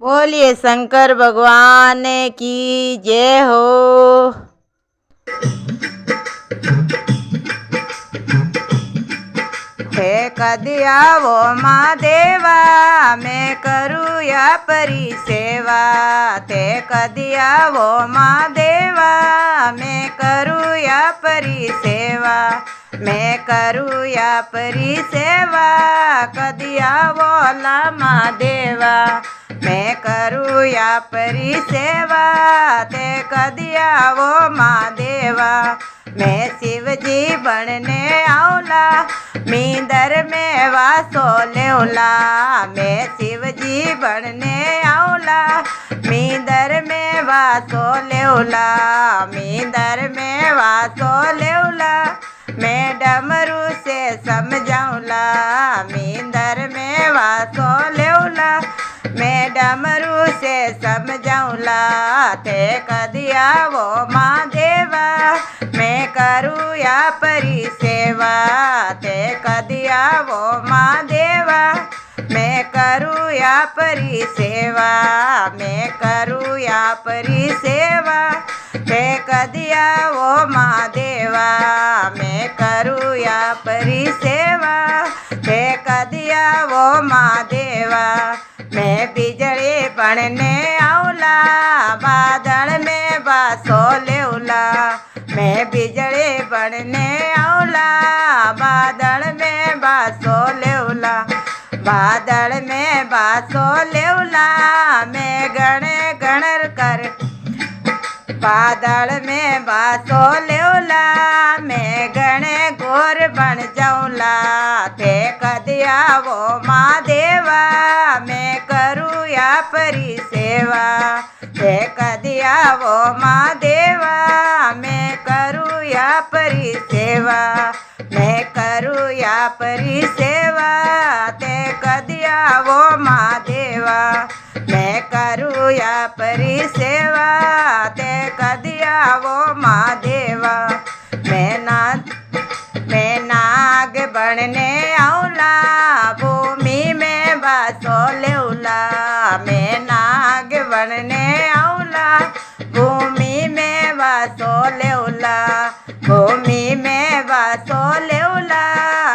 बोलिए शंकर भगवान की जय हो। हे कदिया वो महादेवा मैं करूँ या परी सेवा। ते कदिया वो महादेवा मैं करूँ या परी सेवा। मैं करूँ या परी सेवा कदिया वो महादेवा। मैं करूँ या परी सेवा ते कदिया वो महादेवा। मैं शिवजी बनने आऊला मींदर में वासो लेवला। मैं शिवजी बनने आऊला मींदर में वासो लेवला। मींदर में वासो लेवला मैं डमरू से समझाऊला। मींदर में वासो लेवला मैं डमरू से समझाऊला। ते कदिया वो महादेवा मैं करूँ या परी सेवा। ते कदिया वो महादेवा मैं करूँ या परी सेवा। मैं करूँ या परी सेवा ते कदिया वो महादेवा। मैं करूँ या परी सेवा ते कदिया वो महादेवा। मैं बिजली बनने आऊला बादल में बासो लेवला। मैं बिजली बनने आऊला बादल में बासो लेवला। बादल में बासो लेवला मैं गणे गणर कर। बादल में बासो लेवला मैं गणे गोर बन जाऊला। ते कदिया वो महादेवा मैं करूँ या परी सेवा। ते कदिया वो महादेवा मैं करूँ या परी सेवा। मैं करूँ या परी सेवा ते कदिया वो महादेवा। मैं करूँ या परी सेवा ते कदिया वो महादेवा। मैं नाग बनने आऊला भूमि में बासो लेवला। मैं नाग बनने आऊला भूमि में बासो लेवला। भूमि में बासो लेवला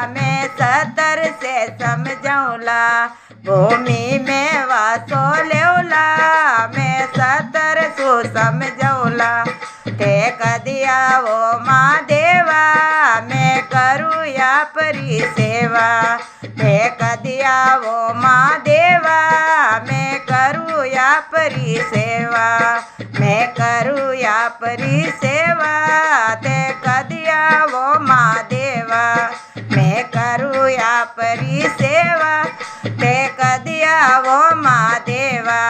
मैं सतर से समझाऊला। भूमि में वासो लेवला मैं सतर सु समझाऊला। ते कदिया वो महादेवा मैं करूँ या परी सेवा। ते कदिया वो महादेवा मैं करूँ या परी सेवा। मैं करूँ या परी सेवा ते कदिया वो महादेवा। मैं करूँ या परी सेवा ते कदिया वो महादेवा।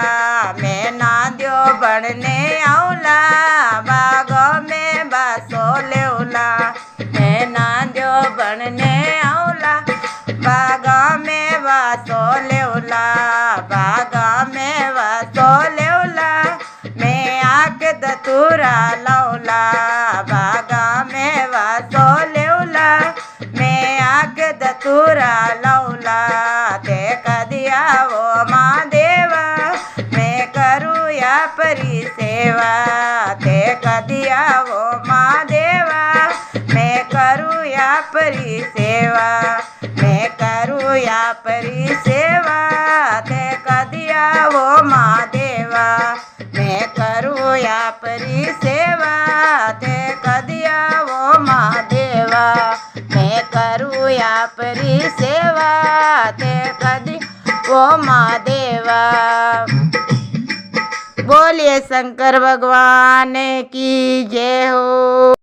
मैं नाद्यो बनने आऊला बागों में बासो लेवला। मैं नाद्यो बनने आऊला बागों में बासो लेवला। बागों में बासो लेवला मैं आक दतूरा लौला। बागों में बासो लेवला मैं आक दतूरा लौला। ते कदिया वो महादेवा मैं करूँ या परी सेवा। ते कदिया वो महादेवा मैं करूँ या परी सेवा। मैं करूँ या परी सेवा ते कदिया वो महादेवा। मैं करूँ या परी सेवा ते कदिया वो महादेवा। मैं करूँ या परी सेवा ते कदी वो महादेवा। बोलिए शंकर भगवान की जय हो।